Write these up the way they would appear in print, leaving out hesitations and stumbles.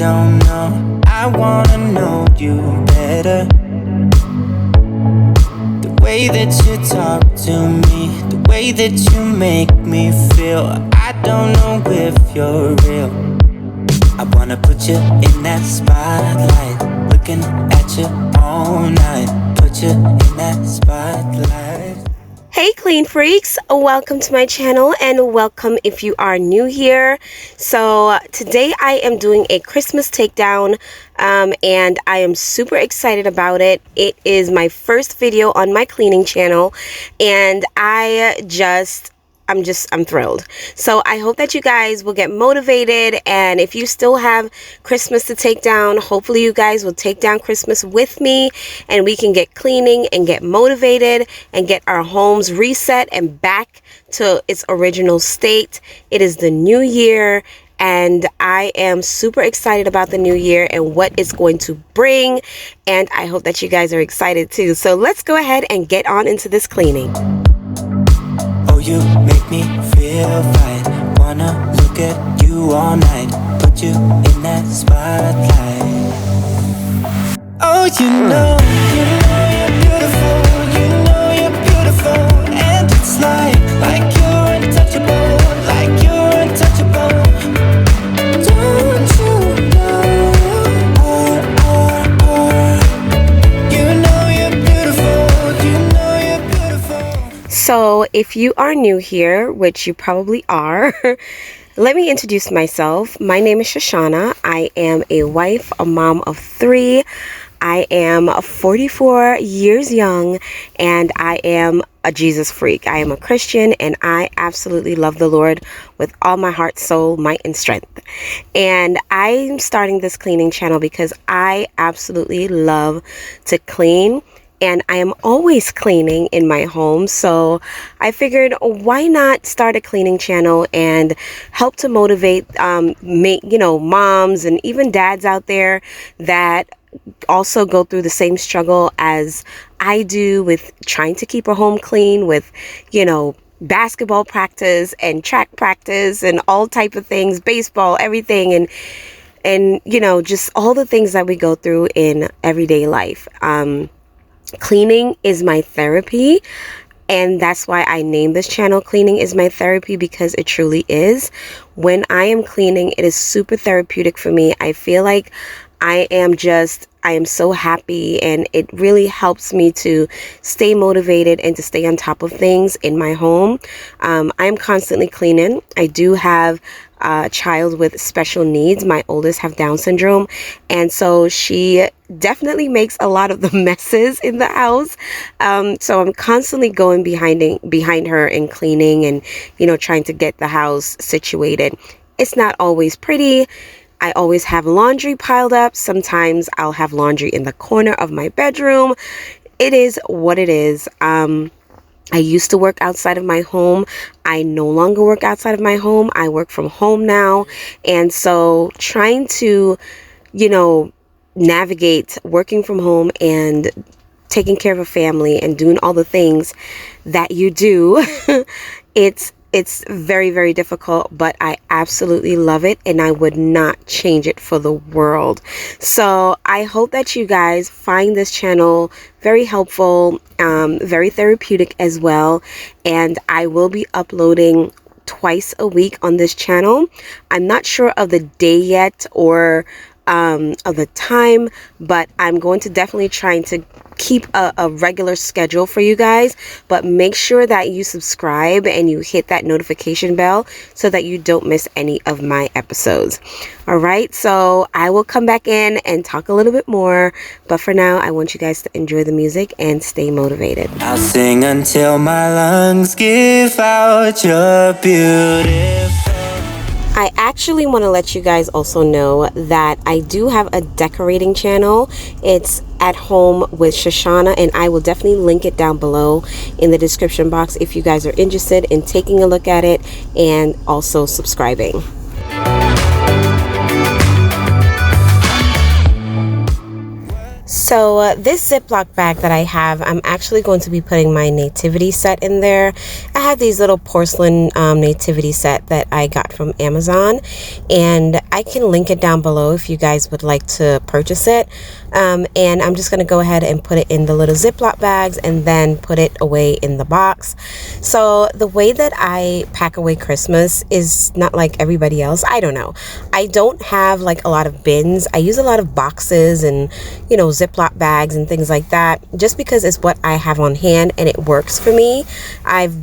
don't know. I wanna know you better. The way that you talk to me, the way that you make me feel, I don't know if you're real. I wanna put you in that spotlight, looking at you all night. Put you in that spotlight. Hey clean freaks, welcome to my channel and welcome if you are new here. So today I am doing a Christmas takedown and I am super excited about it. It is my first video on my cleaning channel and I'm thrilled. So I hope that you guys will get motivated, and if you still have Christmas to take down, hopefully you guys will take down Christmas with me and we can get cleaning and get motivated and get our homes reset and back to its original state. It is the new year and I am super excited about the new year and what it's going to bring, and I hope that you guys are excited too. So let's go ahead and get on into this cleaning. You make me feel right. Wanna look at you all night. Put you in that spotlight. Oh, you know you're beautiful. You know you're beautiful. And it's like you're untouchable. Like you're untouchable. Don't you know? You know you're beautiful. You know you're beautiful. So if you are new here, which you probably are, let me introduce myself. My name is Shoshana. I am a wife, a mom of 3. I am 44 years young and I am a Jesus freak. I am a Christian and I absolutely love the Lord with all my heart, soul, might, and strength. And I'm starting this cleaning channel because I absolutely love to clean. And I am always cleaning in my home, so I figured why not start a cleaning channel and help to motivate moms and even dads out there that also go through the same struggle as I do with trying to keep a home clean with, basketball practice and track practice and all type of things, baseball, everything, and just all the things that we go through in everyday life. Cleaning is my therapy, and that's why I named this channel Cleaning is My Therapy, because it truly is. When I am cleaning, it is super therapeutic for me. I feel like I am so happy, and it really helps me to stay motivated and to stay on top of things in my home. I'm constantly cleaning. I do have a child with special needs. My oldest have Down syndrome, and so she definitely makes a lot of the messes in the house. So I'm constantly going behind her and cleaning and trying to get the house situated. It's not always pretty. I always have laundry piled up. Sometimes I'll have laundry in the corner of my bedroom. It is what it is. I used to work outside of my home. I no longer work outside of my home. I work from home now. And so trying to, navigate working from home and taking care of a family and doing all the things that you do, it's very, very difficult, but I absolutely love it and I would not change it for the world. So I hope that you guys find this channel very helpful, very therapeutic as well. And I will be uploading twice a week on this channel. I'm not sure of the day yet or of the time, but I'm going to definitely trying to keep a regular schedule for you guys. But make sure that you subscribe and you hit that notification bell so that you don't miss any of my episodes. All right, so I will come back in and talk a little bit more, but for now I want you guys to enjoy the music and stay motivated. I'll sing until my lungs give out your beautiful. I actually want to let you guys also know that I do have a decorating channel. It's At Home with Shoshana, and I will definitely link it down below in the description box if you guys are interested in taking a look at it and also subscribing. So this Ziploc bag that I have, I'm actually going to be putting my nativity set in there. I have these little porcelain nativity set that I got from Amazon, and I can link it down below if you guys would like to purchase it. And I'm just going to go ahead and put it in the little Ziploc bags and then put it away in the box. So the way that I pack away Christmas is not like everybody else. I don't know. I don't have like a lot of bins. I use a lot of boxes and, you know, Ziploc bags and things like that, just because it's what I have on hand and it works for me. I've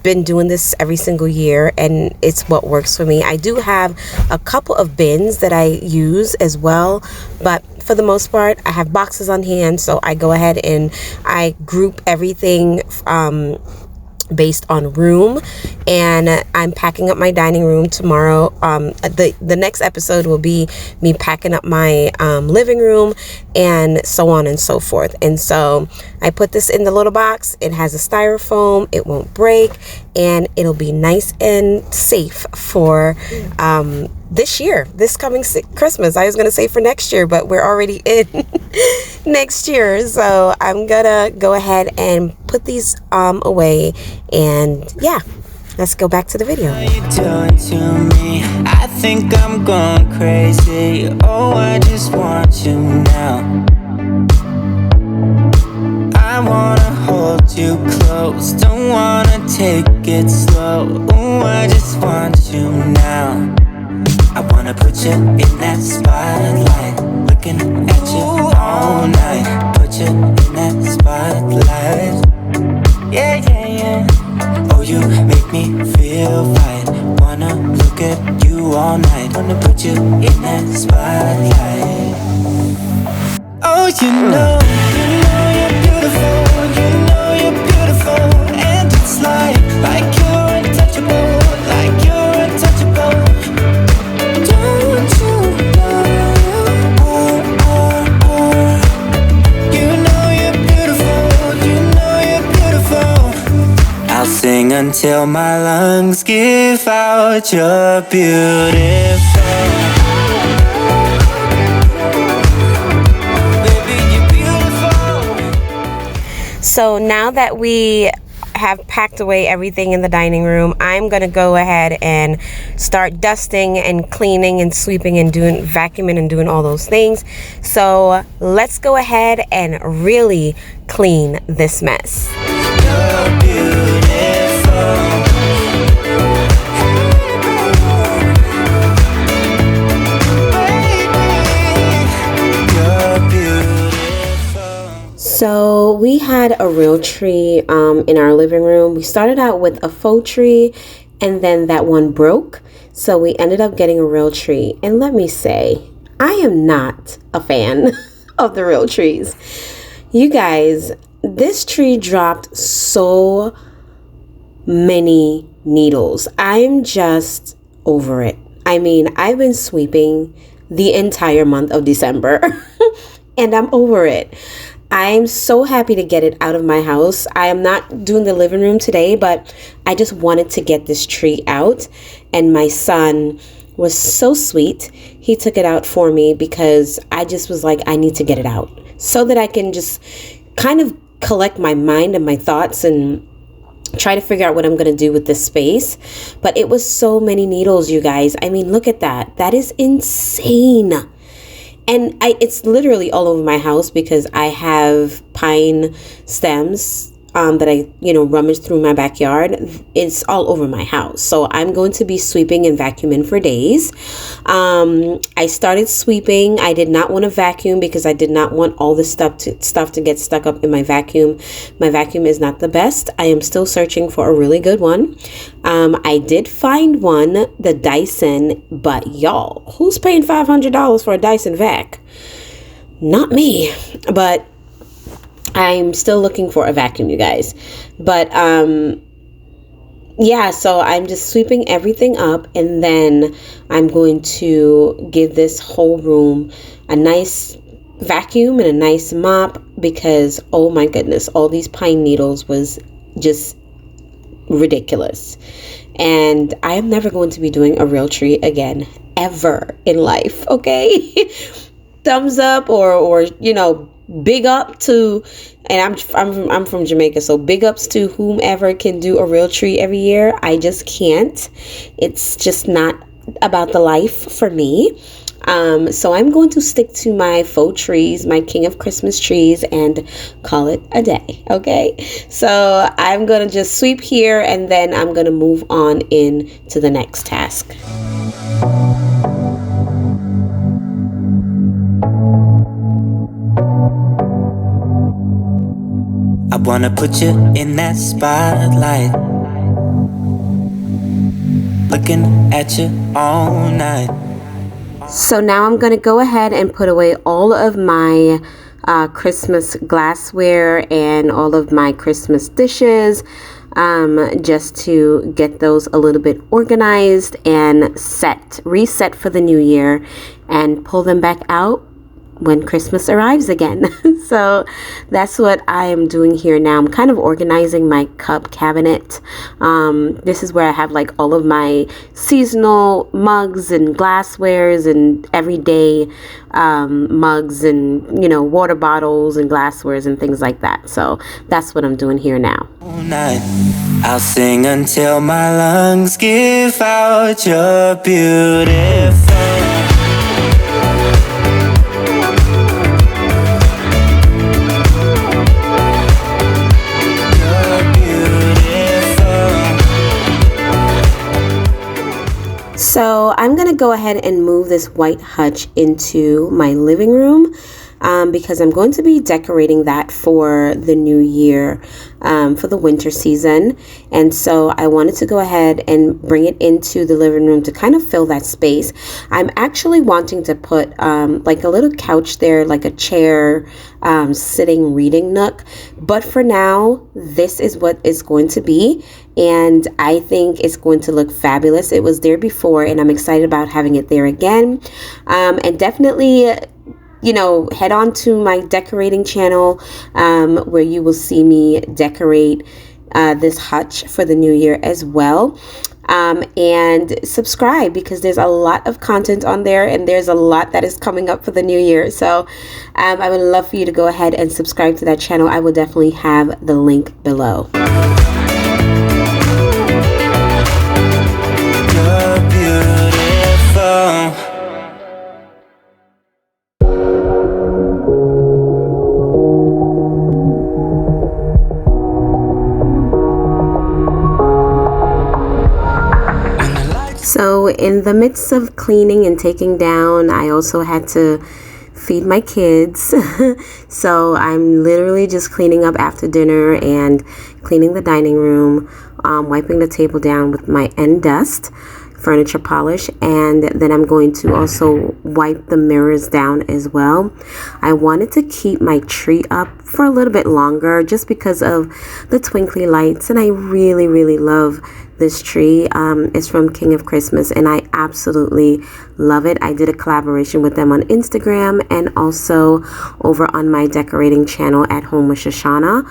been doing this every single year and it's what works for me. I do have a couple of bins that I use as well, but for the most part I have boxes on hand, so I go ahead and I group everything based on room. And I'm packing up my dining room tomorrow. The next episode will be me packing up my living room and so on and so forth. And so I put this in the little box. It has a styrofoam, it won't break, and it'll be nice and safe for this year, this coming Christmas. I was gonna say for next year, but we're already in next year. So I'm gonna go ahead and put these away, and yeah, let's go back to the video. What are you doing to me? I think I'm going crazy. Oh, I just want you now. I wanna hold you close, don't wanna take it slow. Oh, I just want you now. I wanna put you in that spotlight, looking at you all night. Put you in that spotlight. Yeah, yeah, yeah. Oh, you make me feel fine. Wanna look at you all night. Wanna put you in that spotlight. Oh, you know you're beautiful. You know you're beautiful. And it's like you're untouchable. Like you're untouchable. Don't you know? Oh, oh, oh. You know you're beautiful. You know you're beautiful. I'll sing until my lungs give out. You're beautiful. Baby, you're beautiful. So now that we have packed away everything in the dining room, I'm gonna go ahead and start dusting and cleaning and sweeping and doing vacuuming and doing all those things. So let's go ahead and really clean this mess. You're beautiful. You're beautiful. So we had a real tree in our living room. We started out with a faux tree, and then that one broke. So we ended up getting a real tree. And let me say, I am not a fan of the real trees. You guys, this tree dropped so many needles. I'm just over it. I mean, I've been sweeping the entire month of December and I'm over it. I'm so happy to get it out of my house. I am not doing the living room today, but I just wanted to get this tree out. And my son was so sweet. He took it out for me because I just was like, I need to get it out so that I can just kind of collect my mind and my thoughts and try to figure out what I'm going to do with this space. But it was so many needles, you guys. I mean, look at that. That is insane. And it's literally all over my house because I have pine stems that I, rummage through my backyard. It's all over my house. So I'm going to be sweeping and vacuuming for days. I started sweeping. I did not want to vacuum because I did not want all this stuff to get stuck up in my vacuum. My vacuum is not the best. I am still searching for a really good one. I did find one, the Dyson, but y'all, who's paying $500 for a Dyson vac? Not me, but I'm still looking for a vacuum, you guys. But yeah, so I'm just sweeping everything up, and then I'm going to give this whole room a nice vacuum and a nice mop because, oh my goodness, all these pine needles was just ridiculous. And I am never going to be doing a real tree again, ever in life, okay? Thumbs up or big up to, and I'm from Jamaica, so big ups to whomever can do a real tree every year. I just can't. It's just not about the life for me. So I'm going to stick to my faux trees, my King of Christmas trees, and call it a day. Okay, so I'm gonna just sweep here, and then I'm gonna move on in to the next task. I wanna put you in that spotlight, looking at you all night. So now I'm going to go ahead and put away all of my Christmas glassware and all of my Christmas dishes, just to get those a little bit organized and reset for the new year, and pull them back out when Christmas arrives again. So that's what I am doing here now. I'm kind of organizing my cup cabinet. This is where I have like all of my seasonal mugs and glasswares and everyday mugs and, you know, water bottles and glasswares and things like that. So that's what I'm doing here now. I'll sing until my lungs give out. You're beautiful. So I'm going to go ahead and move this white hutch into my living room, because I'm going to be decorating that for the new year, for the winter season. And so I wanted to go ahead and bring it into the living room to kind of fill that space. I'm actually wanting to put like a little couch there, like a chair, sitting reading nook. But for now, this is what it's going to be. And I think it's going to look fabulous. It was there before, and I'm excited about having it there again. And definitely, you know, head on to my decorating channel, where you will see me decorate this hutch for the new year as well. And subscribe, because there's a lot of content on there, and there's a lot that is coming up for the new year. So I would love for you to go ahead and subscribe to that channel. I will definitely have the link below. You're beautiful. So in the midst of cleaning and taking down, I also had to feed my kids. So I'm literally just cleaning up after dinner and cleaning the dining room, wiping the table down with my end dust, furniture polish, and then I'm going to also wipe the mirrors down as well. I wanted to keep my tree up for a little bit longer just because of the twinkly lights, and I really love this tree. It's from King of Christmas, and I absolutely love it. I did a collaboration with them on Instagram and also over on my decorating channel at Home with Shoshana.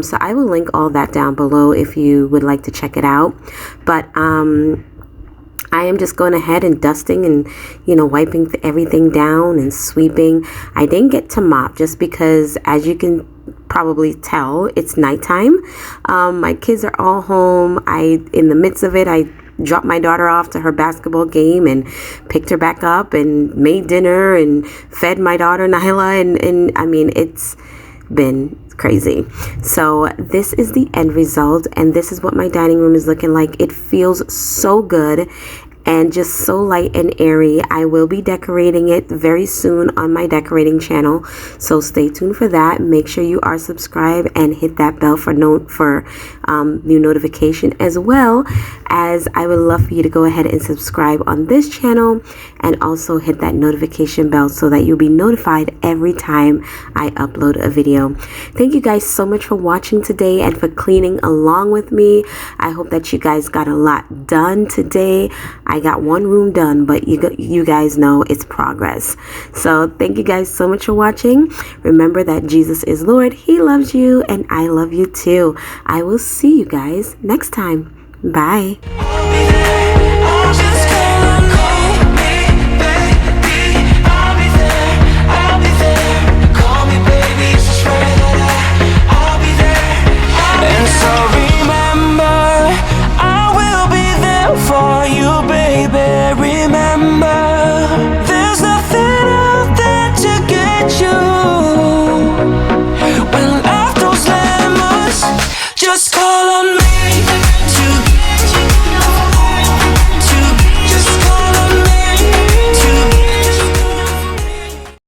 So I will link all that down below if you would like to check it out. But I am just going ahead and dusting and, you know, wiping everything down and sweeping. I didn't get to mop just because, as you can probably tell, it's nighttime. My kids are all home. In the midst of it, I dropped my daughter off to her basketball game and picked her back up and made dinner and fed my daughter Nyla, and I mean, it's been crazy. So this is the end result, and this is what my dining room is looking like. It feels so good and just so light and airy. I will be decorating it very soon on my decorating channel, so stay tuned for that. Make sure you are subscribed and hit that bell for new notification, as well as I would love for you to go ahead and subscribe on this channel and also hit that notification bell so that you'll be notified every time I upload a video. Thank you guys so much for watching today and for cleaning along with me. I hope that you guys got a lot done today. I got one room done, but you guys know it's progress. So thank you guys so much for watching. Remember that Jesus is Lord. He loves you, and I love you too. I will see you guys next time. Bye.